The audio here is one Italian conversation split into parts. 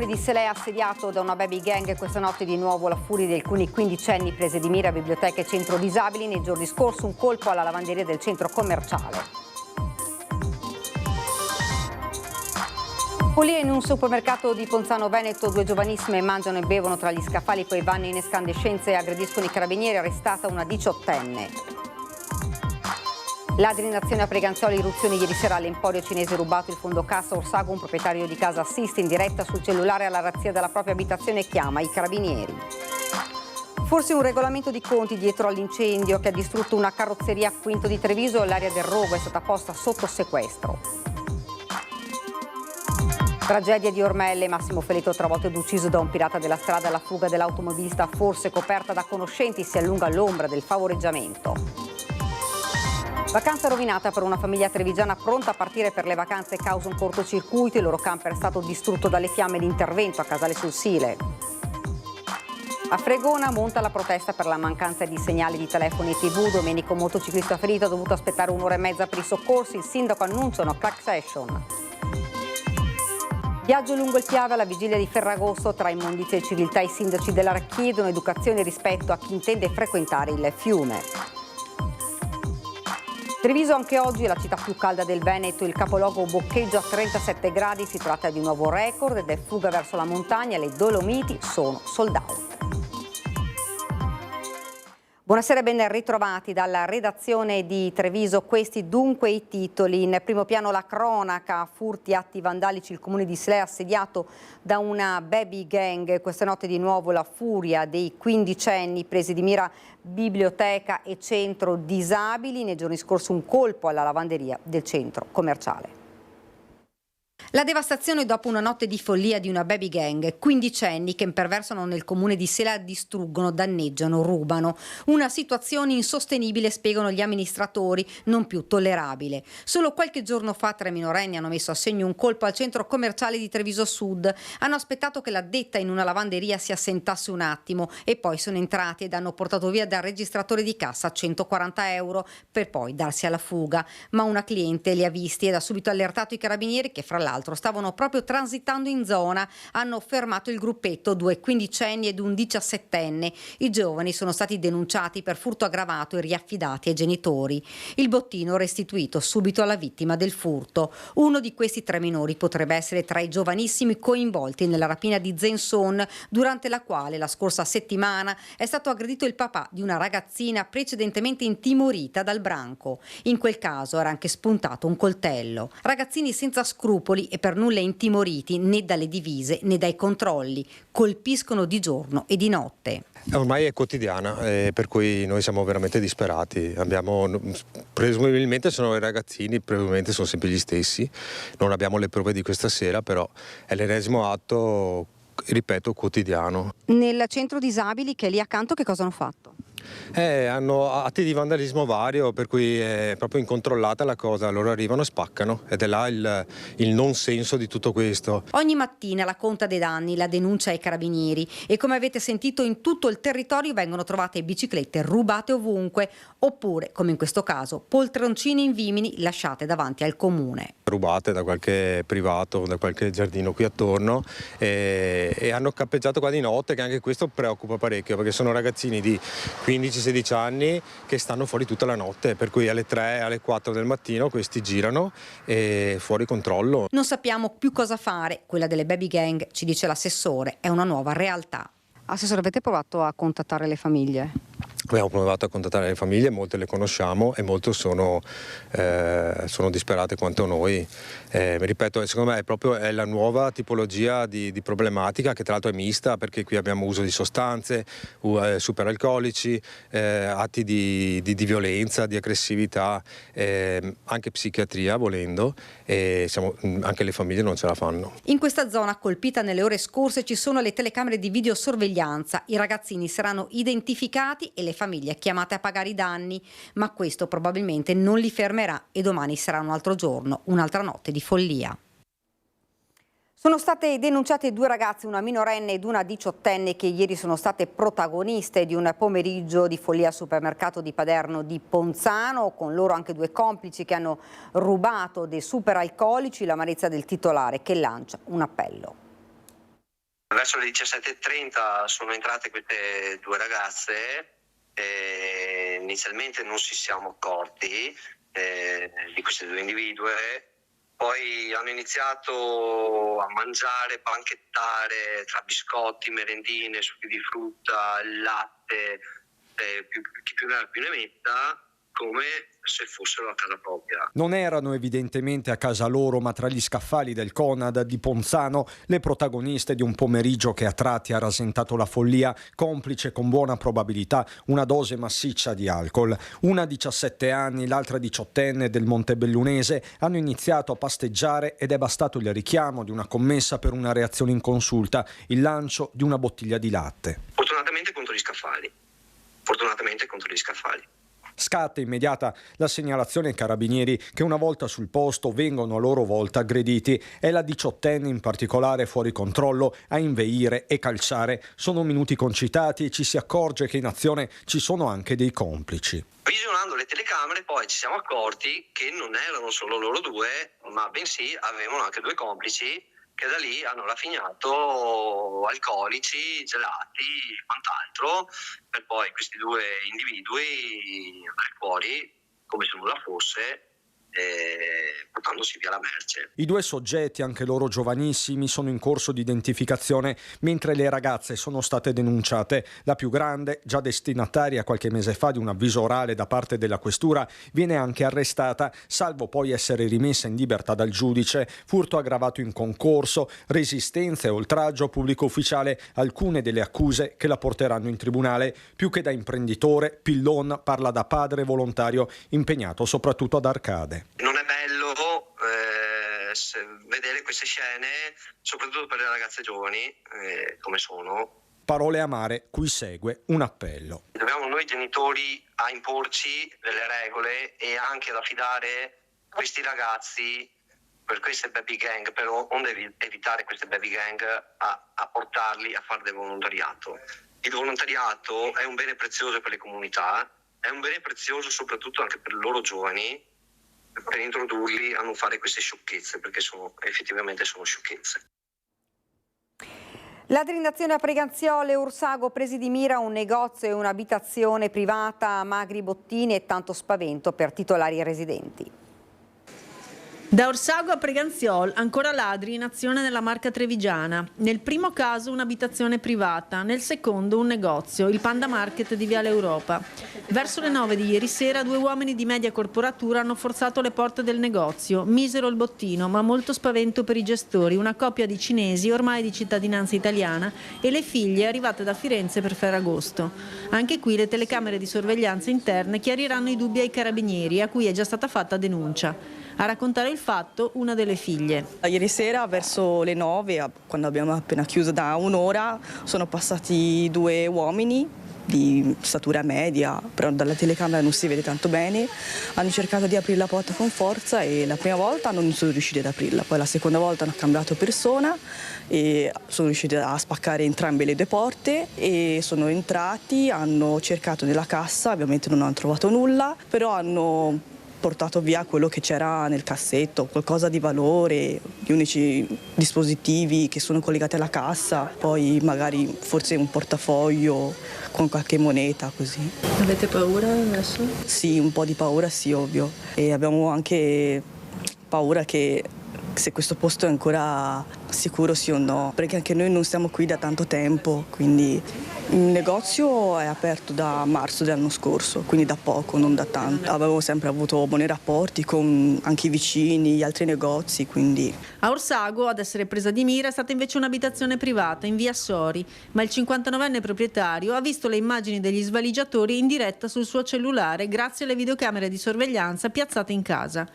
comune di Selea assediato da una baby gang. Questa notte di nuovo la furia di alcuni quindicenni prese di mira biblioteche e centro disabili. Nei giorni scorsi un colpo alla lavanderia del centro commerciale. Follia in un supermercato di Ponzano Veneto, due giovanissime mangiano e bevono tra gli scaffali, poi vanno in escandescenza e aggrediscono i carabinieri, arrestata una diciottenne. Ladri in azione a Preganzioli, irruzione ieri sera all'Emporio Cinese, rubato il fondo cassa. Orsago, un proprietario di casa, assiste in diretta sul cellulare alla razzia della propria abitazione e chiama i carabinieri. Forse un regolamento di conti dietro all'incendio che ha distrutto una carrozzeria a Quinto di Treviso. L'area del rogo è stata posta sotto sequestro. Tragedia di Ormelle, Massimo Feleto travolto ed ucciso da un pirata della strada. La fuga dell'automobilista, forse coperta da conoscenti, si allunga l'ombra del favoreggiamento. Vacanza rovinata per una famiglia trevigiana pronta a partire per le vacanze causa un cortocircuito. Il loro camper è stato distrutto dalle fiamme. L'intervento a Casale sul Sile. A Fregona monta la protesta per la mancanza di segnali di telefono e TV. Domenico, un motociclista ferito, ha dovuto aspettare un'ora e mezza per i soccorsi. Il sindaco annuncia una class session. Viaggio lungo il Piave alla vigilia di Ferragosto. Tra immondizia e civiltà i sindaci dell'area chiedono educazione e rispetto a chi intende frequentare il fiume. Treviso anche oggi è la città più calda del Veneto, il capoluogo boccheggia a 37 gradi, si tratta di un nuovo record ed è fuga verso la montagna, le Dolomiti sono sold out. Buonasera e ben ritrovati dalla redazione di Treviso. Questi dunque i titoli. In primo piano la cronaca, furti, atti vandalici, il comune di Selea assediato da una baby gang. Questa notte di nuovo la furia dei quindicenni presi di mira biblioteca e centro disabili. Nei giorni scorsi un colpo alla lavanderia del centro commerciale. La devastazione dopo una notte di follia di una baby gang, quindicenni che imperversano nel comune di Selea, distruggono, danneggiano, rubano. Una situazione insostenibile, spiegano gli amministratori, non più tollerabile. Solo qualche giorno fa 3 minorenni hanno messo a segno un colpo al centro commerciale di Treviso Sud. Hanno aspettato che l'addetta in una lavanderia si assentasse un attimo e poi sono entrati ed hanno portato via dal registratore di cassa 140 euro per poi darsi alla fuga. Ma una cliente li ha visti ed ha subito allertato i carabinieri che fra l'altro stavano proprio transitando in zona. Hanno fermato il gruppetto, 2 quindicenni ed un 17enne. I giovani sono stati denunciati per furto aggravato e riaffidati ai genitori. Il bottino restituito subito alla vittima del furto. Uno di questi 3 minori potrebbe essere tra i giovanissimi coinvolti nella rapina di Zenson, durante la quale la scorsa settimana è stato aggredito il papà di una ragazzina precedentemente intimorita dal branco. In quel caso era anche spuntato un coltello. Ragazzini senza scrupoli e per nulla intimoriti né dalle divise né dai controlli, colpiscono di giorno e di notte. Ormai è quotidiana, per cui noi siamo veramente disperati. Presumibilmente sono i ragazzini, presumibilmente sono sempre gli stessi, non abbiamo le prove di questa sera, però è l'ennesimo atto, ripeto, quotidiano. Nel centro disabili che è lì accanto che cosa hanno fatto? Hanno atti di vandalismo vario, per cui è proprio incontrollata la cosa, loro arrivano e spaccano ed è là il non senso di tutto questo. Ogni mattina la conta dei danni, la denuncia ai carabinieri e come avete sentito in tutto il territorio vengono trovate biciclette rubate ovunque oppure, come in questo caso, poltroncine in vimini lasciate davanti al comune. Rubate da qualche privato, da qualche giardino qui attorno e hanno cappeggiato qua di notte, che anche questo preoccupa parecchio perché sono ragazzini di 15-16 anni che stanno fuori tutta la notte, per cui alle 3, alle 4 del mattino questi girano e fuori controllo. Non sappiamo più cosa fare, quella delle baby gang, ci dice l'assessore, è una nuova realtà. Assessore, avete provato a contattare le famiglie? Abbiamo provato a contattare le famiglie, molte le conosciamo e molte sono disperate quanto noi. Ripeto, secondo me è la nuova tipologia di problematica, che tra l'altro è mista, perché qui abbiamo uso di sostanze, superalcolici, atti di violenza, di aggressività, anche psichiatria volendo, e anche le famiglie non ce la fanno. In questa zona colpita nelle ore scorse ci sono le telecamere di videosorveglianza, i ragazzini saranno identificati e le famiglie chiamate a pagare i danni, ma questo probabilmente non li fermerà e domani sarà un altro giorno, un'altra notte di follia. Sono state denunciate 2 ragazze, una minorenne ed una diciottenne, che ieri sono state protagoniste di un pomeriggio di follia al supermercato di Paderno di Ponzano, con loro anche 2 complici che hanno rubato dei superalcolici. L'amarezza del titolare che lancia un appello. Verso le 17:30 sono entrate queste due ragazze e inizialmente non ci siamo accorti di queste due individue, poi hanno iniziato a mangiare, banchettare tra biscotti, merendine, succhi di frutta, latte, chi più ne ha più ne metta, come se fossero a casa propria. Non erano evidentemente a casa loro, ma tra gli scaffali del Conad di Ponzano, le protagoniste di un pomeriggio che a tratti ha rasentato la follia, complice con buona probabilità una dose massiccia di alcol. Una 17 anni, l'altra 18enne del Montebellunese hanno iniziato a pasteggiare ed è bastato il richiamo di una commessa per una reazione inconsulta, il lancio di una bottiglia di latte. Fortunatamente contro gli scaffali. Scatta immediata la segnalazione ai carabinieri che una volta sul posto vengono a loro volta aggrediti. È la 18enne in particolare fuori controllo a inveire e calciare. Sono minuti concitati e ci si accorge che in azione ci sono anche dei complici. Visionando le telecamere poi ci siamo accorti che non erano solo loro due, ma bensì avevano anche due complici che da lì hanno raffinato alcolici, gelati, quant'altro, per poi questi due individui andare fuori come se nulla fosse, portandosi via la merce. I due soggetti, anche loro giovanissimi, sono in corso di identificazione, mentre le ragazze sono state denunciate. La più grande, già destinataria qualche mese fa di un avviso orale da parte della questura, viene anche arrestata, salvo poi essere rimessa in libertà dal giudice. Furto aggravato in concorso, resistenza e oltraggio pubblico ufficiale, alcune delle accuse che la porteranno in tribunale. Più che da imprenditore, Pillon parla da padre volontario impegnato soprattutto ad Arcade. Non è bello vedere queste scene, soprattutto per le ragazze giovani come sono. Parole amare cui segue un appello. Dobbiamo noi genitori a imporci delle regole e anche ad affidare questi ragazzi per queste baby gang, però onde evitare queste baby gang, a portarli a fare del volontariato. Il volontariato è un bene prezioso per le comunità, è un bene prezioso soprattutto anche per i loro giovani, per introdurli a non fare queste sciocchezze, perché effettivamente sono sciocchezze. Ladri in azione a Preganziole, Ursago, presi di mira un negozio e un'abitazione privata, magri bottini e tanto spavento per titolari e residenti. Da Orsago a Preganziol, ancora ladri in azione nella Marca trevigiana. Nel primo caso un'abitazione privata, nel secondo un negozio, il Panda Market di Viale Europa. Verso le 9 di ieri sera 2 uomini di media corporatura hanno forzato le porte del negozio. Misero il bottino, ma molto spavento per i gestori, una coppia di cinesi ormai di cittadinanza italiana e le figlie arrivate da Firenze per Ferragosto. Anche qui le telecamere di sorveglianza interne chiariranno i dubbi ai carabinieri, a cui è già stata fatta denuncia. A raccontare il fatto una delle figlie. Ieri sera verso le 9, quando abbiamo appena chiuso da un'ora, sono passati 2 uomini di statura media, però dalla telecamera non si vede tanto bene. Hanno cercato di aprire la porta con forza e la prima volta non sono riusciti ad aprirla, poi la seconda volta hanno cambiato persona e sono riusciti a spaccare entrambe le 2 porte e sono entrati, hanno cercato nella cassa, ovviamente non hanno trovato nulla, però hanno portato via quello che c'era nel cassetto, qualcosa di valore, gli unici dispositivi che sono collegati alla cassa, poi magari forse un portafoglio con qualche moneta, così. Avete paura adesso? Sì, un po' di paura sì, ovvio. E abbiamo anche paura che se questo posto è ancora sicuro sì o no, perché anche noi non stiamo qui da tanto tempo, quindi il negozio è aperto da marzo dell'anno scorso, quindi da poco, non da tanto. Avevo sempre avuto buoni rapporti con anche i vicini, gli altri negozi, quindi... A Orsago, ad essere presa di mira, è stata invece un'abitazione privata in via Sori, ma il 59enne proprietario ha visto le immagini degli svaligiatori in diretta sul suo cellulare grazie alle videocamere di sorveglianza piazzate in casa.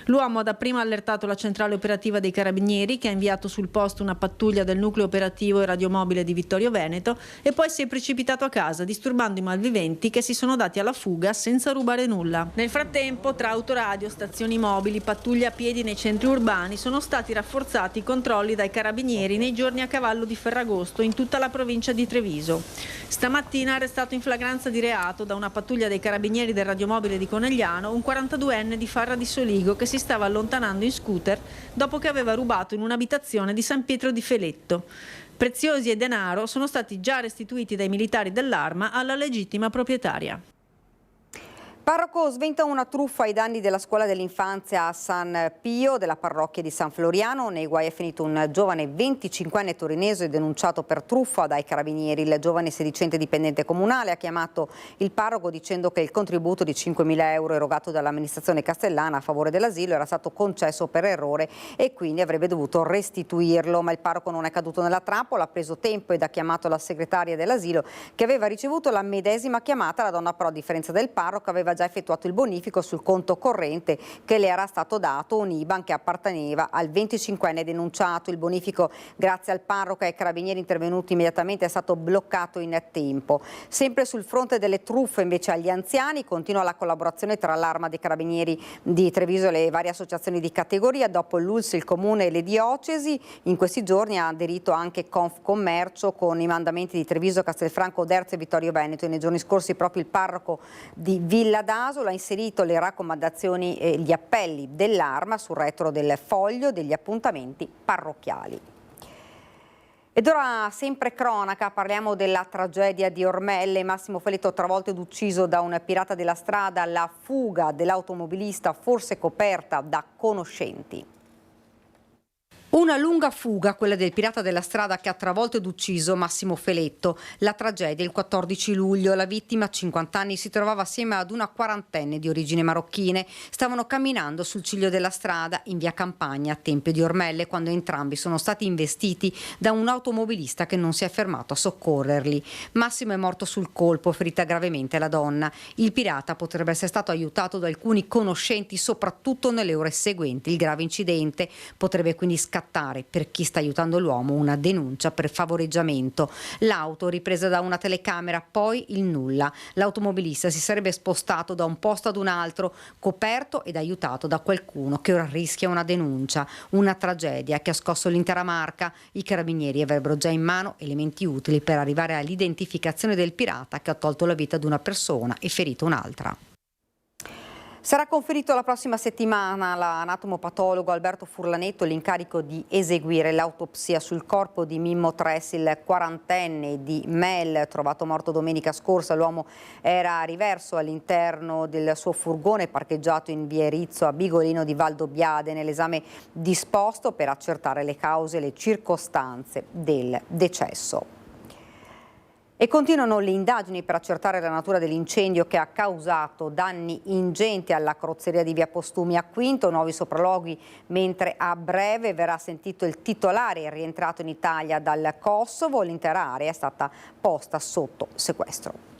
L'uomo ha dapprima allertato la centrale operativa dei Carabinieri, che ha inviato sul posto una pattuglia del nucleo operativo e radiomobile di Vittorio Veneto, e poi si è precipitato a casa disturbando i malviventi che si sono dati alla fuga senza rubare nulla. Nel frattempo, tra autoradio, stazioni mobili, pattuglie a piedi nei centri urbani, sono stati rafforzati i controlli dai Carabinieri nei giorni a cavallo di Ferragosto in tutta la provincia di Treviso. Stamattina arrestato in flagranza di reato da una pattuglia dei Carabinieri del radiomobile di Conegliano un 42enne di Farra di Soligo che si stava allontanando in scooter dopo che aveva rubato in un'abitazione di San Pietro di Feletto. Preziosi e denaro sono stati già restituiti dai militari dell'Arma alla legittima proprietaria. Parroco sventa una truffa ai danni della scuola dell'infanzia a San Pio della parrocchia di San Floriano. Nei guai è finito un giovane 25enne torinese denunciato per truffa dai carabinieri. Il giovane sedicente dipendente comunale ha chiamato il parroco dicendo che il contributo di 5.000 euro erogato dall'amministrazione castellana a favore dell'asilo era stato concesso per errore e quindi avrebbe dovuto restituirlo. Ma il parroco non è caduto nella trappola, ha preso tempo ed ha chiamato la segretaria dell'asilo che aveva ricevuto la medesima chiamata. La donna però, a differenza del parroco, aveva già effettuato il bonifico sul conto corrente che le era stato dato, un IBAN che apparteneva al 25enne denunciato. Il bonifico, grazie al parroco e ai carabinieri intervenuti immediatamente, è stato bloccato in tempo. Sempre sul fronte delle truffe invece agli anziani continua la collaborazione tra l'Arma dei Carabinieri di Treviso e le varie associazioni di categoria. Dopo l'ULSS, il Comune e le diocesi, in questi giorni ha aderito anche Confcommercio con i mandamenti di Treviso, Castelfranco, Derzo e Vittorio Veneto. E nei giorni scorsi proprio il parroco di Villa d'Asolo ha inserito le raccomandazioni e gli appelli dell'Arma sul retro del foglio degli appuntamenti parrocchiali. Ed ora sempre cronaca, parliamo della tragedia di Ormelle. Massimo Feletto travolto ed ucciso da un pirata della strada, la fuga dell'automobilista forse coperta da conoscenti. Una lunga fuga, quella del pirata della strada che ha travolto ed ucciso Massimo Feletto. La tragedia il 14 luglio. La vittima, 50 anni, si trovava assieme ad una quarantenne di origine marocchine. Stavano camminando sul ciglio della strada in via Campagna, a Tempio di Ormelle, quando entrambi sono stati investiti da un automobilista che non si è fermato a soccorrerli. Massimo è morto sul colpo, ferita gravemente la donna. Il pirata potrebbe essere stato aiutato da alcuni conoscenti, soprattutto nelle ore seguenti il grave incidente. Potrebbe quindi scattare per chi sta aiutando l'uomo una denuncia per favoreggiamento. L'auto ripresa da una telecamera, poi il nulla. L'automobilista si sarebbe spostato da un posto ad un altro, coperto ed aiutato da qualcuno che ora rischia una denuncia. Una tragedia che ha scosso l'intera Marca. I carabinieri avrebbero già in mano elementi utili per arrivare all'identificazione del pirata che ha tolto la vita ad una persona e ferito un'altra. Sarà conferito la prossima settimana all'anatomopatologo Alberto Furlanetto l'incarico di eseguire l'autopsia sul corpo di Mimmo Tressi, il quarantenne di Mel, trovato morto domenica scorsa. L'uomo era riverso all'interno del suo furgone parcheggiato in via Erizzo a Bigolino di Valdobbiade, nell'esame disposto per accertare le cause e le circostanze del decesso. E continuano le indagini per accertare la natura dell'incendio che ha causato danni ingenti alla carrozzeria di via Postumi a Quinto. Nuovi sopralluoghi, mentre a breve verrà sentito il titolare rientrato in Italia dal Kosovo. L'intera area è stata posta sotto sequestro.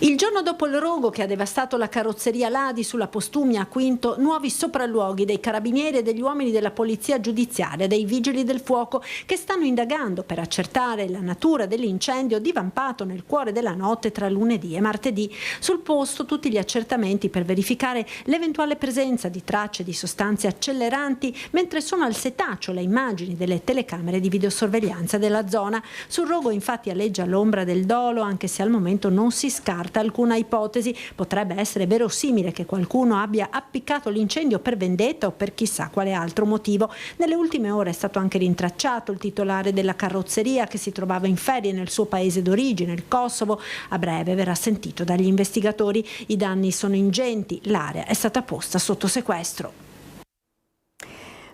Il giorno dopo il rogo che ha devastato la carrozzeria Ladi sulla Postumia a Quinto, nuovi sopralluoghi dei carabinieri e degli uomini della polizia giudiziaria, dei vigili del fuoco, che stanno indagando per accertare la natura dell'incendio divampato nel cuore della notte tra lunedì e martedì. Sul posto tutti gli accertamenti per verificare l'eventuale presenza di tracce di sostanze acceleranti, mentre sono al setaccio le immagini delle telecamere di videosorveglianza della zona. Sul rogo infatti aleggia l'ombra del dolo, anche se al momento non si scarta alcuna ipotesi. Potrebbe essere verosimile che qualcuno abbia appiccato l'incendio per vendetta o per chissà quale altro motivo. Nelle ultime ore è stato anche rintracciato il titolare della carrozzeria, che si trovava in ferie nel suo paese d'origine, il Kosovo. A breve verrà sentito dagli investigatori. I danni sono ingenti, l'area è stata posta sotto sequestro.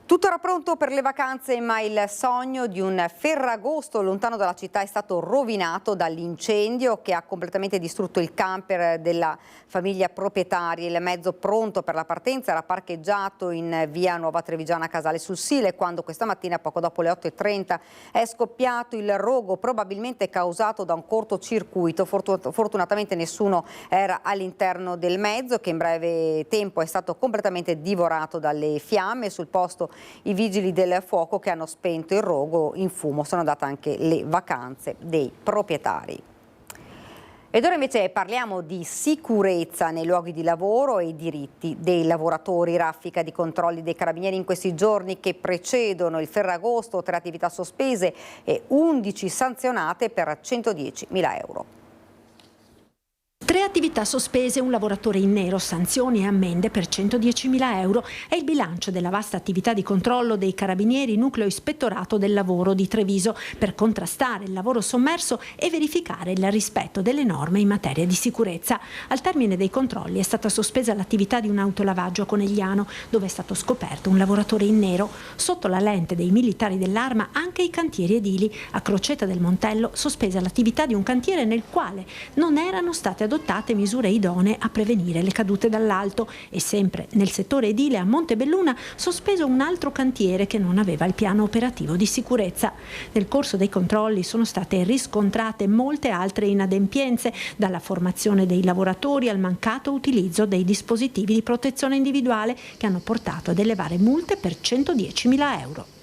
Tutto era pronto per le vacanze, ma il sogno di un Ferragosto lontano dalla città è stato rovinato dall'incendio che ha completamente distrutto il camper della famiglia proprietaria. Il mezzo pronto per la partenza era parcheggiato in via Nuova Trevigiana Casale sul Sile quando questa mattina, poco dopo le 8:30, è scoppiato il rogo, probabilmente causato da un cortocircuito. Fortunatamente nessuno era all'interno del mezzo, che in breve tempo è stato completamente divorato dalle fiamme. Sul posto i vigili del fuoco che hanno spento il rogo in fumo. Sono andate anche le vacanze dei proprietari. Ed ora invece parliamo di sicurezza nei luoghi di lavoro e i diritti dei lavoratori. Raffica di controlli dei carabinieri in questi giorni che precedono il Ferragosto, 3 attività sospese e 11 sanzionate per 110.000 euro. 3 attività sospese, un lavoratore in nero, sanzioni e ammende per 110.000 euro. È il bilancio della vasta attività di controllo dei Carabinieri Nucleo Ispettorato del Lavoro di Treviso per contrastare il lavoro sommerso e verificare il rispetto delle norme in materia di sicurezza. Al termine dei controlli è stata sospesa l'attività di un autolavaggio a Conegliano, dove è stato scoperto un lavoratore in nero. Sotto la lente dei militari dell'Arma anche i cantieri edili. A Crocetta del Montello sospesa l'attività di un cantiere nel quale non erano state adottate misure idonee a prevenire le cadute dall'alto, e sempre nel settore edile a Montebelluna sospeso un altro cantiere che non aveva il piano operativo di sicurezza. Nel corso dei controlli sono state riscontrate molte altre inadempienze, dalla formazione dei lavoratori al mancato utilizzo dei dispositivi di protezione individuale, che hanno portato ad elevare multe per 110.000 euro.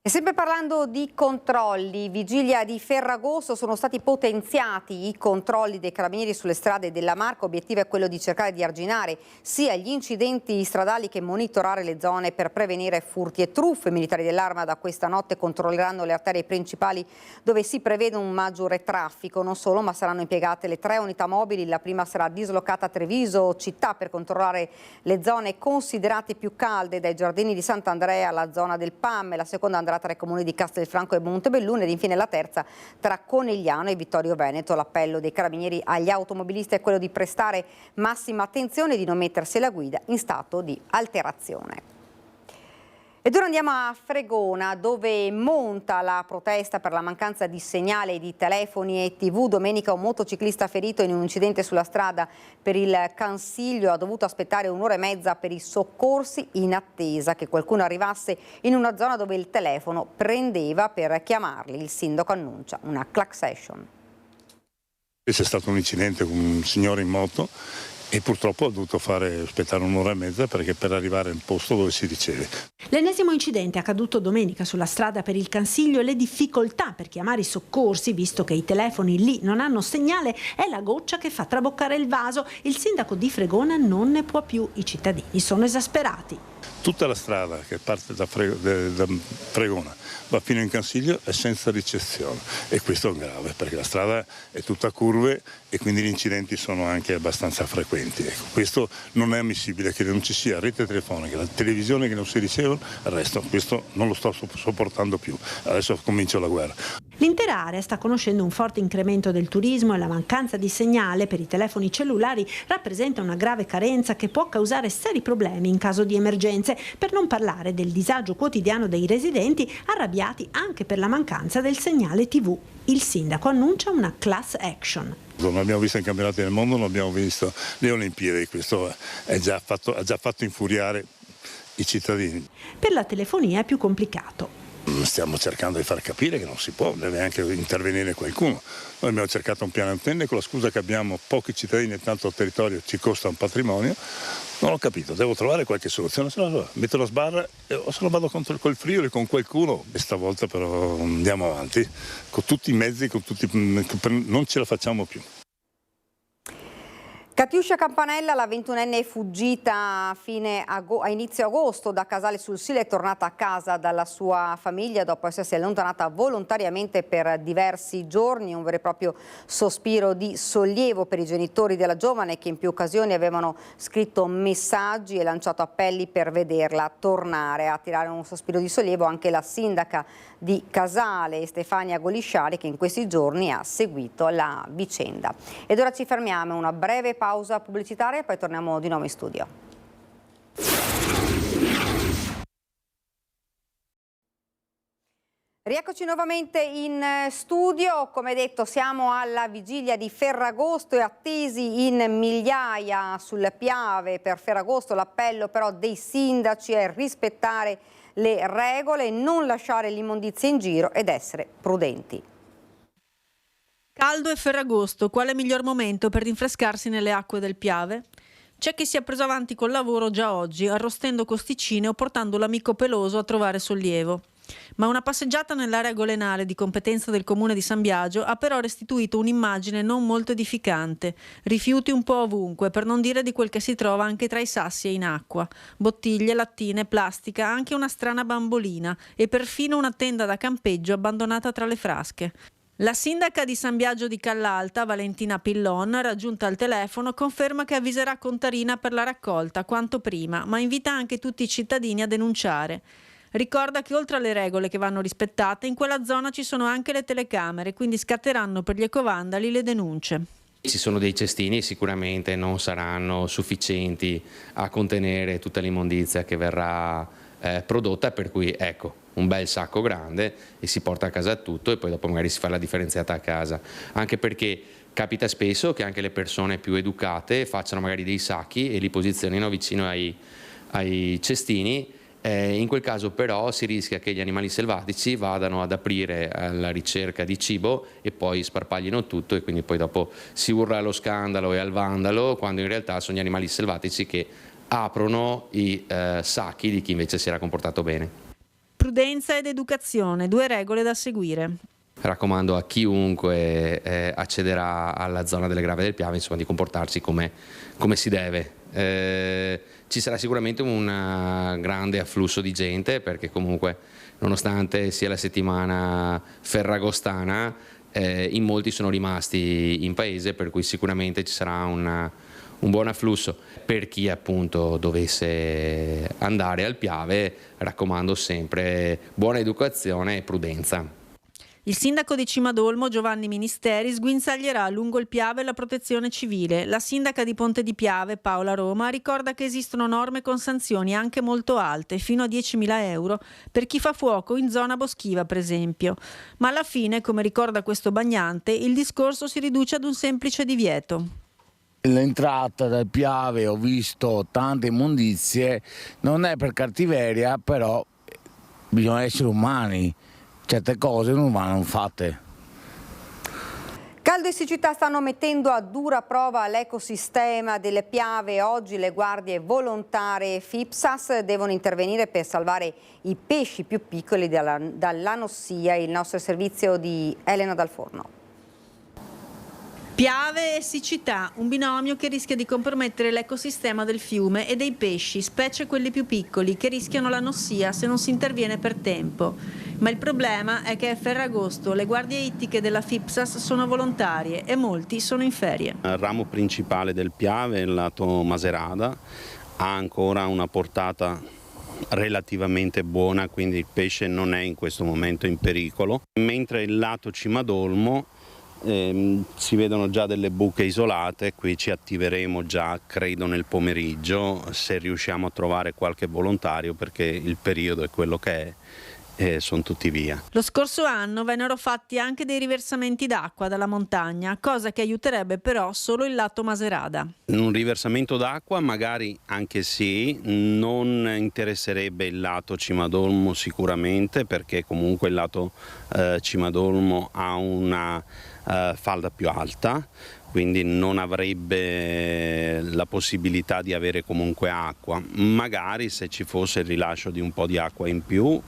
E sempre parlando di controlli, vigilia di Ferragosto, sono stati potenziati i controlli dei carabinieri sulle strade della Marca. Obiettivo è quello di cercare di arginare sia gli incidenti stradali che monitorare le zone per prevenire furti e truffe. I militari dell'Arma da questa notte controlleranno le arterie principali dove si prevede un maggiore traffico. Non solo, ma saranno impiegate le 3 unità mobili. La prima sarà dislocata a Treviso città per controllare le zone considerate più calde, dai giardini di Sant'Andrea alla zona del PAM. La seconda andrà tra i comuni di Castelfranco e Montebelluna, ed infine la terza tra Conegliano e Vittorio Veneto. L'appello dei carabinieri agli automobilisti è quello di prestare massima attenzione e di non mettersi alla guida in stato di alterazione. Ed ora andiamo a Fregona, dove monta la protesta per la mancanza di segnale di telefoni e TV. Domenica un motociclista ferito in un incidente sulla strada per il Cansiglio ha dovuto aspettare 1 ora e mezza per i soccorsi in attesa che qualcuno arrivasse in una zona dove il telefono prendeva per chiamarli. Il sindaco annuncia una class action. C'è stato un incidente con un signore in moto e purtroppo ho dovuto aspettare 1 ora e mezza perché per arrivare al posto dove si riceve. L'ennesimo incidente accaduto domenica sulla strada per il Cansiglio e le difficoltà per chiamare i soccorsi, visto che i telefoni lì non hanno segnale, è la goccia che fa traboccare il vaso. Il sindaco di Fregona non ne può più, i cittadini sono esasperati. Tutta la strada che parte da Fregona va fino in Cansiglio è senza ricezione, e questo è grave perché la strada è tutta curve e quindi gli incidenti sono anche abbastanza frequenti. Ecco, questo non è ammissibile, che non ci sia rete telefonica, la televisione che non si ricevono, il resto, questo non lo sto sopportando più. Adesso comincio la guerra. L'intera area sta conoscendo un forte incremento del turismo e la mancanza di segnale per i telefoni cellulari rappresenta una grave carenza che può causare seri problemi in caso di emergenze, per non parlare del disagio quotidiano dei residenti arrabbiati anche per la mancanza del segnale TV. Il sindaco annuncia una class action. Non abbiamo visto i campionati del mondo, non abbiamo visto le Olimpiadi, questo ha già fatto infuriare i cittadini. Per la telefonia è più complicato. Stiamo cercando di far capire che non si può, deve anche intervenire qualcuno. Noi abbiamo cercato un piano antenne con la scusa che abbiamo pochi cittadini e tanto territorio ci costa un patrimonio. Non ho capito, devo trovare qualche soluzione, se no metto la sbarra o se no vado col Friuli, con qualcuno. E stavolta però andiamo avanti con tutti i mezzi, non ce la facciamo più. Catiuscia Campanella, la 21enne è fuggita a inizio agosto da Casale sul Sile, è tornata a casa dalla sua famiglia dopo essersi allontanata volontariamente per diversi giorni. Un vero e proprio sospiro di sollievo per i genitori della giovane, che in più occasioni avevano scritto messaggi e lanciato appelli per vederla tornare. A tirare un sospiro di sollievo anche la sindaca di Casale, Stefania Golisciari, che in questi giorni ha seguito la vicenda. Ed ora ci fermiamo, una breve pausa pubblicitaria e poi torniamo di nuovo in studio. Rieccoci nuovamente in studio. Come detto, siamo alla vigilia di Ferragosto e attesi in migliaia sul Piave per Ferragosto. L'appello però dei sindaci è rispettare le regole, non lasciare l'immondizia in giro ed essere prudenti. Caldo e Ferragosto, quale miglior momento per rinfrescarsi nelle acque del Piave? C'è chi si è preso avanti col lavoro già oggi, arrostendo costicine o portando l'amico peloso a trovare sollievo. Ma una passeggiata nell'area golenale di competenza del comune di San Biagio ha però restituito un'immagine non molto edificante. Rifiuti un po' ovunque, per non dire di quel che si trova anche tra i sassi e in acqua. Bottiglie, lattine, plastica, anche una strana bambolina e perfino una tenda da campeggio abbandonata tra le frasche. La sindaca di San Biagio di Callalta, Valentina Pillon, raggiunta al telefono, conferma che avviserà Contarina per la raccolta quanto prima, ma invita anche tutti i cittadini a denunciare. Ricorda che oltre alle regole che vanno rispettate, in quella zona ci sono anche le telecamere, quindi scatteranno per gli ecovandali le denunce. Ci sono dei cestini, sicuramente non saranno sufficienti a contenere tutta l'immondizia che verrà prodotta, per cui ecco, un bel sacco grande e si porta a casa tutto e poi dopo magari si fa la differenziata a casa, anche perché capita spesso che anche le persone più educate facciano magari dei sacchi e li posizionino vicino ai cestini. In quel caso però si rischia che gli animali selvatici vadano ad aprire alla ricerca di cibo e poi sparpaglino tutto, e quindi poi dopo si urla allo scandalo e al vandalo, quando in realtà sono gli animali selvatici che aprono i sacchi di chi invece si era comportato bene. Prudenza ed educazione, 2 regole da seguire. Raccomando a chiunque accederà alla zona delle Grave del Piave, insomma, di comportarsi come si deve. Ci sarà sicuramente un grande afflusso di gente, perché comunque nonostante sia la settimana ferragostana, in molti sono rimasti in paese, per cui sicuramente ci sarà un buon afflusso. Per chi appunto dovesse andare al Piave, raccomando sempre buona educazione e prudenza. Il sindaco di Cimadolmo, Giovanni Ministeri, sguinzaglierà lungo il Piave la protezione civile. La sindaca di Ponte di Piave, Paola Roma, ricorda che esistono norme con sanzioni anche molto alte, fino a 10.000 euro, per chi fa fuoco in zona boschiva, per esempio. Ma alla fine, come ricorda questo bagnante, il discorso si riduce ad un semplice divieto. L'entrata del Piave, ho visto tante immondizie, non è per cattiveria, però bisogna essere umani. Certe cose non vanno fatte. Caldo e siccità stanno mettendo a dura prova l'ecosistema delle Piave. Oggi le guardie volontarie FIPSAS devono intervenire per salvare i pesci più piccoli dall'anossia. Il nostro servizio di Elena Dal Forno. Piave e siccità, un binomio che rischia di compromettere l'ecosistema del fiume e dei pesci, specie quelli più piccoli, che rischiano l'anossia se non si interviene per tempo. Ma il problema è che a Ferragosto le guardie ittiche della FIPSAS sono volontarie e molti sono in ferie. Il ramo principale del Piave, il lato Maserata, ha ancora una portata relativamente buona, quindi il pesce non è in questo momento in pericolo, mentre il lato Cimadolmo si vedono già delle buche isolate. Qui ci attiveremo già, credo, nel pomeriggio, se riusciamo a trovare qualche volontario, perché il periodo è quello che è e sono tutti via. Lo scorso anno vennero fatti anche dei riversamenti d'acqua dalla montagna, cosa che aiuterebbe però solo il lato Maserata. Un riversamento d'acqua magari anche sì, non interesserebbe il lato Cimadolmo sicuramente, perché comunque il lato Cimadolmo ha una falda più alta, quindi non avrebbe la possibilità di avere comunque acqua. Magari se ci fosse il rilascio di un po' di acqua in più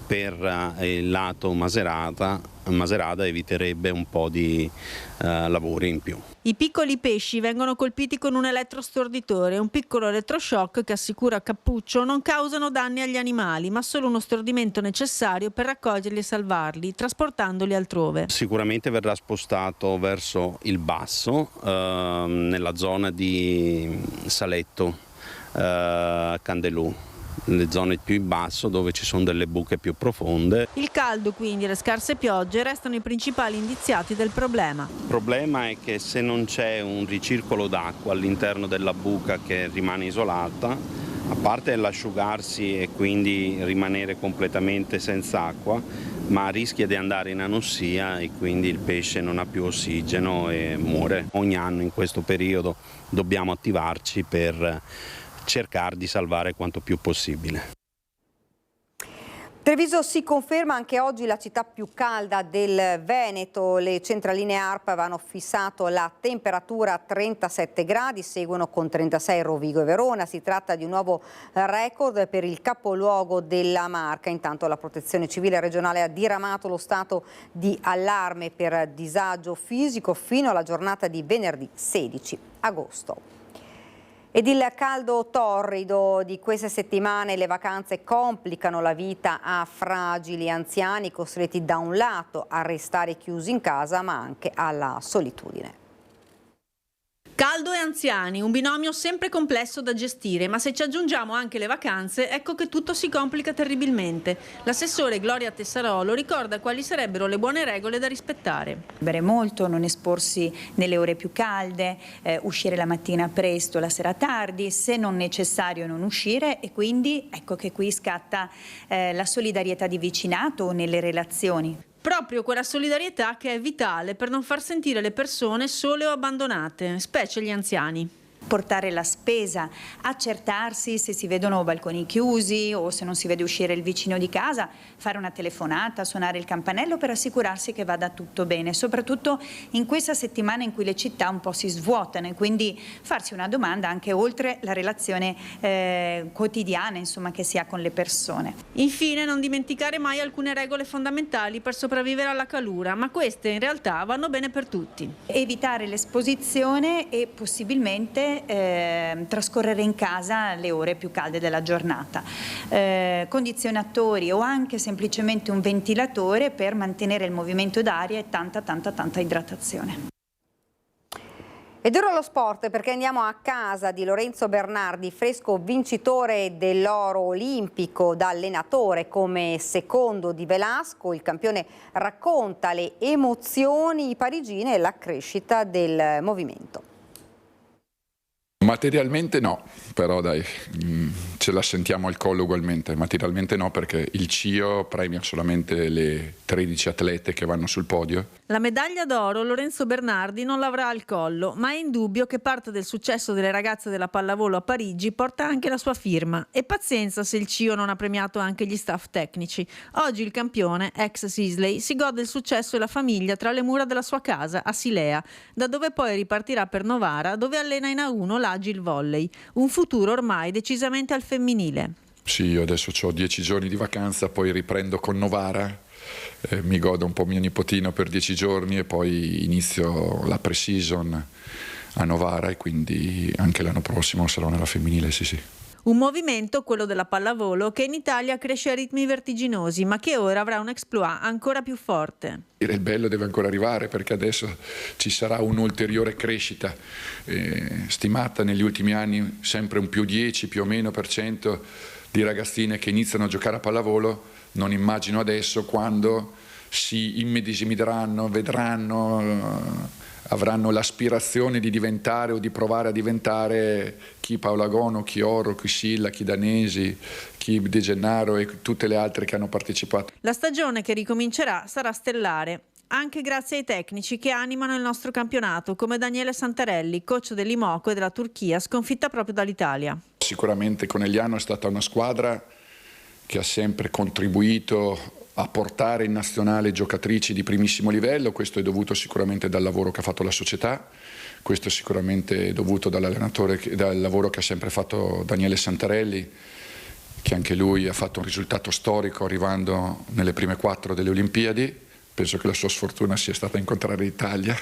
per il lato Maserata eviterebbe un po' di lavori in più. I piccoli pesci vengono colpiti con un elettrostorditore, un piccolo elettroshock che, assicura Cappuccio, non causano danni agli animali, ma solo uno stordimento necessario per raccoglierli e salvarli, trasportandoli altrove. Sicuramente verrà spostato verso il basso, nella zona di Saletto, Candelù, le zone più in basso dove ci sono delle buche più profonde. Il caldo, quindi, e le scarse piogge restano i principali indiziati del problema. Il problema è che se non c'è un ricircolo d'acqua all'interno della buca che rimane isolata, a parte l'asciugarsi e quindi rimanere completamente senza acqua, ma rischia di andare in anossia e quindi il pesce non ha più ossigeno e muore. Ogni anno in questo periodo dobbiamo attivarci per cercare di salvare quanto più possibile. Treviso si conferma anche oggi la città più calda del Veneto. Le centraline ARPA avevano fissato la temperatura a 37 gradi, seguono con 36 Rovigo e Verona. Si tratta di un nuovo record per il capoluogo della Marca. Intanto la Protezione Civile regionale ha diramato lo stato di allarme per disagio fisico fino alla giornata di venerdì 16 agosto. Ed il caldo torrido di queste settimane, le vacanze complicano la vita a fragili anziani costretti da un lato a restare chiusi in casa ma anche alla solitudine. Caldo e anziani, un binomio sempre complesso da gestire, ma se ci aggiungiamo anche le vacanze, ecco che tutto si complica terribilmente. L'assessore Gloria Tessarolo ricorda quali sarebbero le buone regole da rispettare. Bere molto, non esporsi nelle ore più calde, uscire la mattina presto, la sera tardi, se non necessario non uscire, e quindi ecco che qui scatta la solidarietà di vicinato nelle relazioni. Proprio quella solidarietà che è vitale per non far sentire le persone sole o abbandonate, specie gli anziani. Portare la spesa, accertarsi se si vedono balconi chiusi o se non si vede uscire il vicino di casa, fare una telefonata, suonare il campanello per assicurarsi che vada tutto bene, soprattutto in questa settimana in cui le città un po' si svuotano, e quindi farsi una domanda anche oltre la relazione quotidiana, insomma, che si ha con le persone. Infine, non dimenticare mai alcune regole fondamentali per sopravvivere alla calura, ma queste in realtà vanno bene per tutti. Evitare l'esposizione e possibilmente trascorrere in casa le ore più calde della giornata, condizionatori o anche semplicemente un ventilatore per mantenere il movimento d'aria e tanta idratazione. Ed ora lo sport, perché andiamo a casa di Lorenzo Bernardi, fresco vincitore dell'oro olimpico da allenatore come secondo di Velasco. Il campione racconta le emozioni parigine e la crescita del movimento. Materialmente no, però dai, ce la sentiamo al collo ugualmente. Materialmente no, perché il CIO premia solamente le 13 atlete che vanno sul podio. La medaglia d'oro Lorenzo Bernardi non l'avrà al collo, ma è indubbio che parte del successo delle ragazze della pallavolo a Parigi porta anche la sua firma. E pazienza se il CIO non ha premiato anche gli staff tecnici. Oggi il campione, ex Sisley, si gode il successo e la famiglia tra le mura della sua casa a Silea, da dove poi ripartirà per Novara, dove allena in A1 l'Agil Volley. Un futuro ormai decisamente al femminile. Sì, io adesso ho 10 giorni di vacanza, poi riprendo con Novara, mi godo un po' mio nipotino per 10 giorni e poi inizio la pre-season a Novara, e quindi anche l'anno prossimo sarò nella femminile, sì. Un movimento, quello della pallavolo, che in Italia cresce a ritmi vertiginosi, ma che ora avrà un exploit ancora più forte. Il bello deve ancora arrivare, perché adesso ci sarà un'ulteriore crescita stimata negli ultimi anni, sempre un più 10 più o meno % di ragazzine che iniziano a giocare a pallavolo. Non immagino adesso quando si immedesimeranno, vedranno, avranno l'aspirazione di diventare o di provare a diventare chi Paola Gono, chi Oro, chi Silla, chi Danesi, chi De Gennaro e tutte le altre che hanno partecipato. La stagione che ricomincerà sarà stellare, anche grazie ai tecnici che animano il nostro campionato, come Daniele Santarelli, coach dell'Imoco e della Turchia, sconfitta proprio dall'Italia. Sicuramente Conegliano è stata una squadra che ha sempre contribuito a portare in nazionale giocatrici di primissimo livello. Questo è dovuto sicuramente dal lavoro che ha fatto la società, questo è sicuramente dovuto dall'allenatore, dal lavoro che ha sempre fatto Daniele Santarelli, che anche lui ha fatto un risultato storico arrivando nelle prime 4 delle Olimpiadi. Penso che la sua sfortuna sia stata incontrare l'Italia.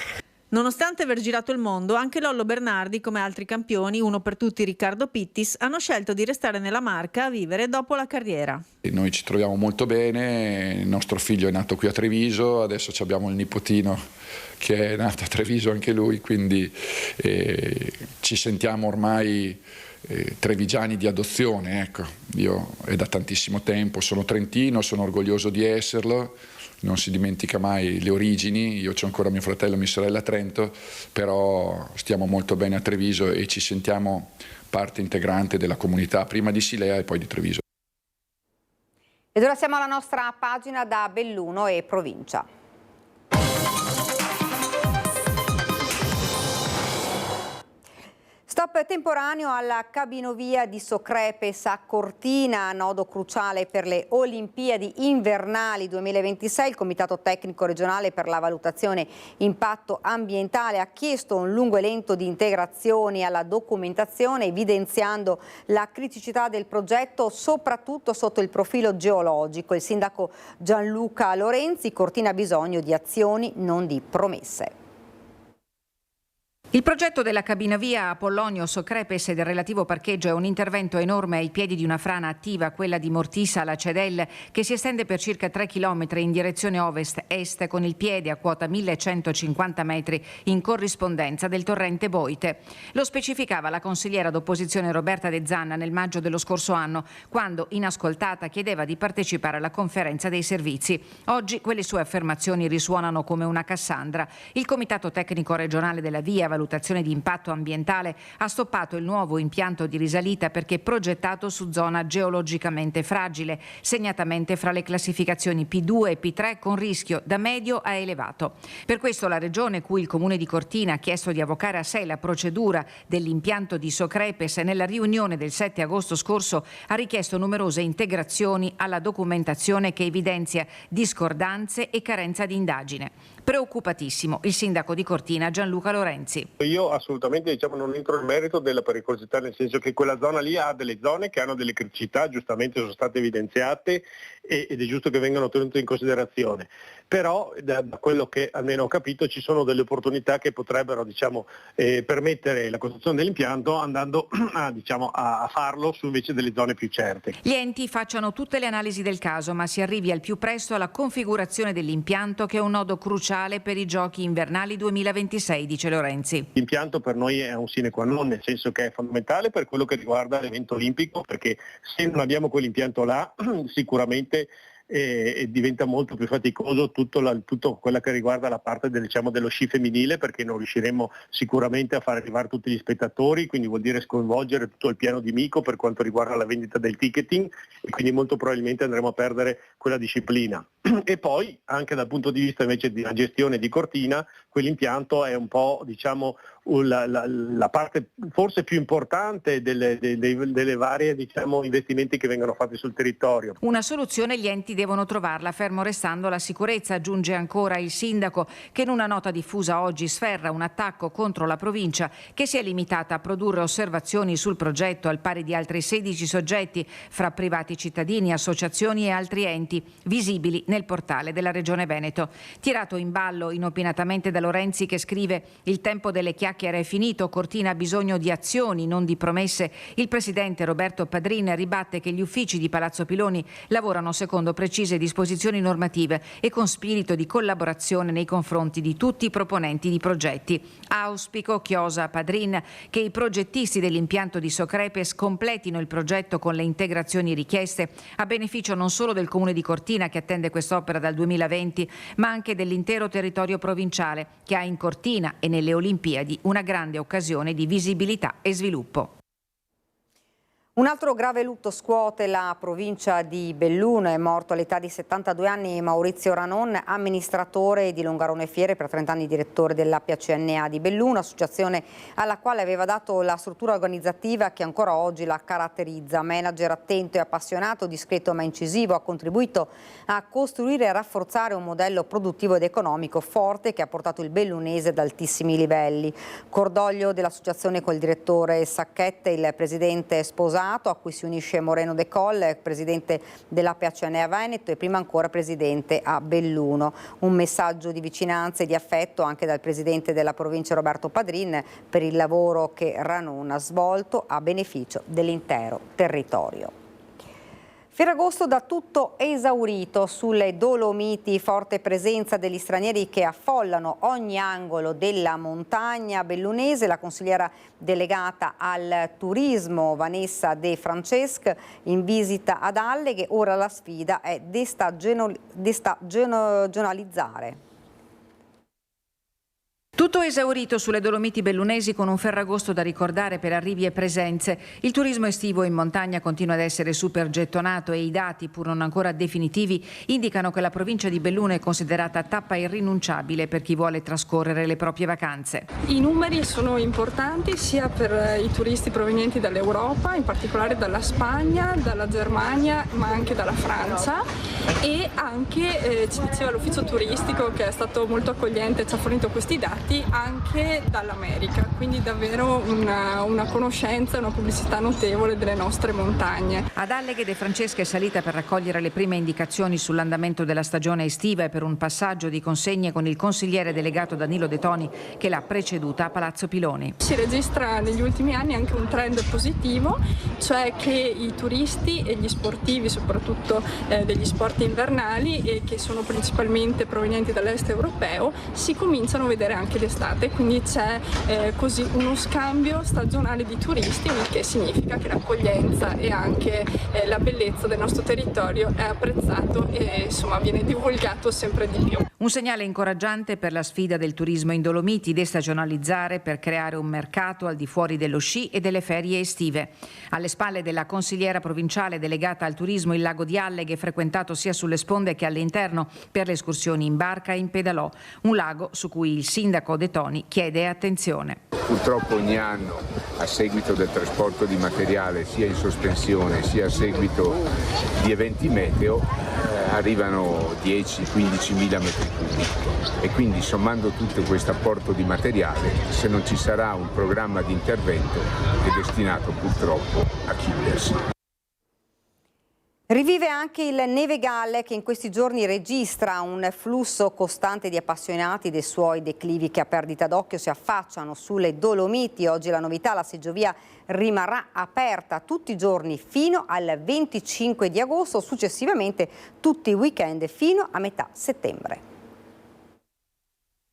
Nonostante aver girato il mondo, anche Lollo Bernardi, come altri campioni, uno per tutti Riccardo Pittis, hanno scelto di restare nella Marca a vivere dopo la carriera. E noi ci troviamo molto bene, il nostro figlio è nato qui a Treviso, adesso abbiamo il nipotino che è nato a Treviso anche lui, quindi ci sentiamo ormai trevigiani di adozione, ecco. Io è da tantissimo tempo, sono trentino, sono orgoglioso di esserlo. Non si dimentica mai le origini, io c'ho ancora mio fratello e mia sorella a Trento, però stiamo molto bene a Treviso e ci sentiamo parte integrante della comunità, prima di Silea e poi di Treviso. Ed ora siamo alla nostra pagina da Belluno e provincia. Stop temporaneo alla cabinovia di Socrepes a Cortina, nodo cruciale per le Olimpiadi invernali 2026. Il Comitato Tecnico Regionale per la Valutazione Impatto Ambientale ha chiesto un lungo elenco di integrazioni alla documentazione, evidenziando la criticità del progetto, soprattutto sotto il profilo geologico. Il sindaco Gianluca Lorenzi: Cortina ha bisogno di azioni, non di promesse. Il progetto della cabina via Apollonio-Socrepes e del relativo parcheggio è un intervento enorme ai piedi di una frana attiva, quella di Mortisa alla Cedel, che si estende per circa 3 chilometri in direzione ovest-est con il piede a quota 1150 metri in corrispondenza del torrente Boite. Lo specificava la consigliera d'opposizione Roberta De Zanna nel maggio dello scorso anno, quando, inascoltata, chiedeva di partecipare alla conferenza dei servizi. Oggi quelle sue affermazioni risuonano come una Cassandra. Il Comitato Tecnico Regionale della Via, valutazione di impatto ambientale, ha stoppato il nuovo impianto di risalita perché progettato su zona geologicamente fragile, segnatamente fra le classificazioni P2 e P3 con rischio da medio a elevato. Per questo la Regione, cui il Comune di Cortina ha chiesto di avvocare a sé la procedura dell'impianto di Socrepes, nella riunione del 7 agosto scorso ha richiesto numerose integrazioni alla documentazione che evidenzia discordanze e carenza di indagine. Preoccupatissimo il sindaco di Cortina Gianluca Lorenzi. Io assolutamente non entro nel merito della pericolosità, nel senso che quella zona lì ha delle zone che hanno delle criticità, giustamente sono state evidenziate ed è giusto che vengano tenute in considerazione. Però da quello che almeno ho capito ci sono delle opportunità che potrebbero permettere la costruzione dell'impianto andando a farlo su invece delle zone più certe. Gli enti facciano tutte le analisi del caso, ma si arrivi al più presto alla configurazione dell'impianto, che è un nodo cruciale per i giochi invernali 2026, dice Lorenzi. L'impianto per noi è un sine qua non, nel senso che è fondamentale per quello che riguarda l'evento olimpico, perché se non abbiamo quell'impianto là sicuramente diventa molto più faticoso tutto quello che riguarda la parte dello sci femminile, perché non riusciremo sicuramente a far arrivare tutti gli spettatori, quindi vuol dire sconvolgere tutto il piano di Mico per quanto riguarda la vendita del ticketing, e quindi molto probabilmente andremo a perdere quella disciplina. E poi anche dal punto di vista invece della gestione di Cortina, quell'impianto è un po' la parte forse più importante delle varie investimenti che vengono fatti sul territorio. Una soluzione gli enti devono trovarla, fermo restando la sicurezza, aggiunge ancora il sindaco, che in una nota diffusa oggi sferra un attacco contro la provincia, che si è limitata a produrre osservazioni sul progetto al pari di altri 16 soggetti, fra privati cittadini, associazioni e altri enti, visibili nel portale della Regione Veneto. Tirato in ballo inopinatamente da Lorenzi, che scrive: il tempo delle chiacchiere è finito, Cortina ha bisogno di azioni, non di promesse, il presidente Roberto Padrin ribatte che gli uffici di Palazzo Piloni lavorano secondo precise disposizioni normative e con spirito di collaborazione nei confronti di tutti i proponenti di progetti. Auspico, chiosa Padrin, che i progettisti dell'impianto di Socrepes completino il progetto con le integrazioni richieste, a beneficio non solo del Comune di Cortina, che attende quest'opera dal 2020, ma anche dell'intero territorio provinciale, che ha in Cortina e nelle Olimpiadi una grande occasione di visibilità e sviluppo. Un altro grave lutto scuote la provincia di Belluno. È morto all'età di 72 anni Maurizio Ranon, amministratore di Longarone Fiere, per 30 anni direttore dell'APACNA di Belluno, associazione alla quale aveva dato la struttura organizzativa che ancora oggi la caratterizza. Manager attento e appassionato, discreto ma incisivo, ha contribuito a costruire e rafforzare un modello produttivo ed economico forte che ha portato il bellunese ad altissimi livelli. Cordoglio dell'associazione col direttore Sacchette, il presidente Sposato, a cui si unisce Moreno De Colle, presidente dell'APACNA Veneto e prima ancora presidente a Belluno. Un messaggio di vicinanza e di affetto anche dal presidente della provincia Roberto Padrin per il lavoro che Ranon ha svolto a beneficio dell'intero territorio. Ferragosto da tutto esaurito sulle Dolomiti, forte presenza degli stranieri che affollano ogni angolo della montagna bellunese. La consigliera delegata al turismo Vanessa De Francesc in visita ad Alleghe. Ora la sfida è destagionalizzare. Tutto esaurito sulle Dolomiti bellunesi, con un Ferragosto da ricordare per arrivi e presenze. Il turismo estivo in montagna continua ad essere super gettonato e i dati, pur non ancora definitivi, indicano che la provincia di Belluno è considerata tappa irrinunciabile per chi vuole trascorrere le proprie vacanze. I numeri sono importanti sia per i turisti provenienti dall'Europa, in particolare dalla Spagna, dalla Germania, ma anche dalla Francia, e anche ci diceva l'ufficio turistico, che è stato molto accogliente e ci ha fornito questi dati, turisti anche dall'America, quindi davvero una conoscenza, una pubblicità notevole delle nostre montagne. Ad Alleghe De Francesca è salita per raccogliere le prime indicazioni sull'andamento della stagione estiva e per un passaggio di consegne con il consigliere delegato Danilo De Toni che l'ha preceduta a Palazzo Piloni. Si registra negli ultimi anni anche un trend positivo, cioè che i turisti e gli sportivi, soprattutto degli sport invernali e che sono principalmente provenienti dall'est europeo, si cominciano a vedere anche d'estate, quindi c'è così uno scambio stagionale di turisti, il che significa che l'accoglienza e anche la bellezza del nostro territorio è apprezzato e insomma viene divulgato sempre di più. Un segnale incoraggiante per la sfida del turismo in Dolomiti, destagionalizzare per creare un mercato al di fuori dello sci e delle ferie estive. Alle spalle della consigliera provinciale delegata al turismo il lago di Alleghe, frequentato sia sulle sponde che all'interno per le escursioni in barca e in pedalò, un lago su cui il sindaco De Toni chiede attenzione. Purtroppo ogni anno, a seguito del trasporto di materiale sia in sospensione sia a seguito di eventi meteo, arrivano 10-15 mila metri cubi e quindi sommando tutto questo apporto di materiale, se non ci sarà un programma di intervento, è destinato purtroppo a chiudersi. Rivive anche il Neve Galle che in questi giorni registra un flusso costante di appassionati dei suoi declivi che a perdita d'occhio si affacciano sulle Dolomiti. Oggi la novità, la seggiovia rimarrà aperta tutti i giorni fino al 25 di agosto, successivamente tutti i weekend fino a metà settembre.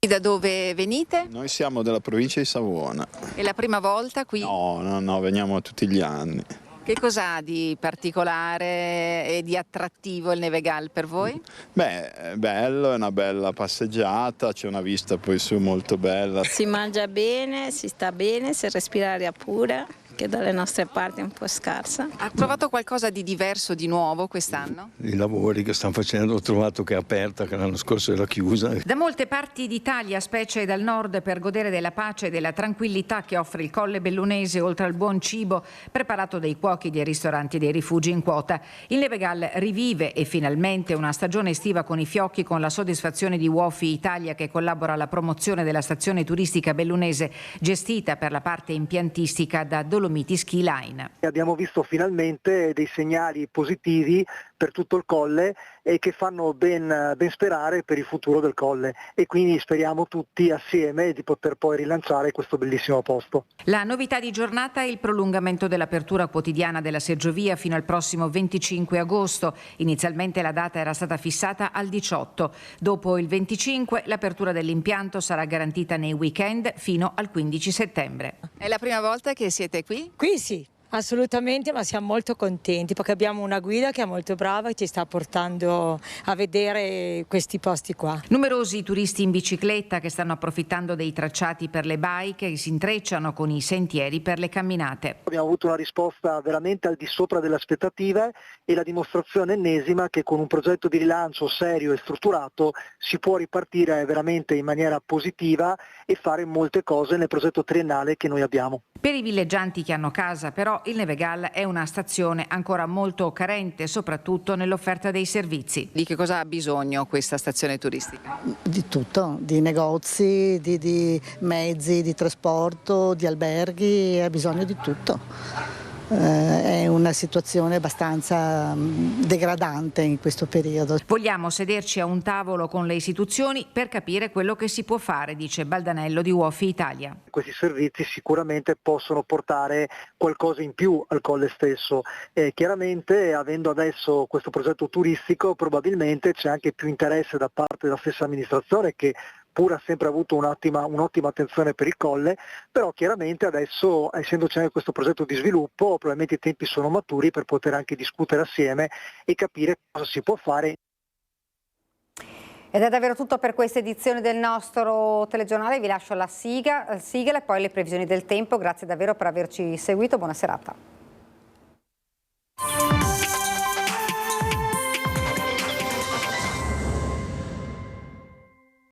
Da dove venite? Noi siamo della provincia di Savona. È la prima volta qui? No, veniamo tutti gli anni. Che cosa ha di particolare e di attrattivo il Neve Galle per voi? Beh, è bello, è una bella passeggiata, c'è una vista poi su molto bella. Si mangia bene, si sta bene, si respira aria pura, che dalle nostre parti è un po' scarsa. Ha trovato qualcosa di diverso, di nuovo quest'anno? I lavori che stanno facendo, ho trovato che è aperta, che l'anno scorso era chiusa. Da molte parti d'Italia, specie dal nord, per godere della pace e della tranquillità che offre il Colle Bellunese, oltre al buon cibo preparato dai cuochi dei ristoranti e dei rifugi in quota. Il Neve Galle rivive e finalmente una stagione estiva con i fiocchi, con la soddisfazione di Uofi Italia che collabora alla promozione della stazione turistica bellunese gestita per la parte impiantistica da Dolomiti Ski Line. Abbiamo visto finalmente dei segnali positivi per tutto il colle e che fanno ben sperare per il futuro del colle e quindi speriamo tutti assieme di poter poi rilanciare questo bellissimo posto. La novità di giornata è il prolungamento dell'apertura quotidiana della seggiovia fino al prossimo 25 agosto. Inizialmente la data era stata fissata al 18. Dopo il 25 l'apertura dell'impianto sarà garantita nei weekend fino al 15 settembre. È la prima volta che siete qui? Qui sì. Assolutamente, ma siamo molto contenti perché abbiamo una guida che è molto brava e ci sta portando a vedere questi posti qua. Numerosi turisti in bicicletta che stanno approfittando dei tracciati per le bike che si intrecciano con i sentieri per le camminate. Abbiamo avuto una risposta veramente al di sopra delle aspettative e la dimostrazione ennesima che con un progetto di rilancio serio e strutturato si può ripartire veramente in maniera positiva e fare molte cose nel progetto triennale che noi abbiamo. Per i villeggianti che hanno casa però il Neve Galle è una stazione ancora molto carente, soprattutto nell'offerta dei servizi. Di che cosa ha bisogno questa stazione turistica? Di tutto, di negozi, di mezzi, di trasporto, di alberghi, ha bisogno di tutto. È una situazione abbastanza degradante in questo periodo. Vogliamo sederci a un tavolo con le istituzioni per capire quello che si può fare, dice Baldanello di Uofi Italia. Questi servizi sicuramente possono portare qualcosa in più al colle stesso. Chiaramente avendo adesso questo progetto turistico probabilmente c'è anche più interesse da parte della stessa amministrazione che pur ha sempre avuto un'ottima attenzione per il colle, però chiaramente adesso, essendoci anche questo progetto di sviluppo, probabilmente i tempi sono maturi per poter anche discutere assieme e capire cosa si può fare. Ed è davvero tutto per questa edizione del nostro telegiornale, vi lascio la sigla e poi le previsioni del tempo. Grazie davvero per averci seguito, buona serata.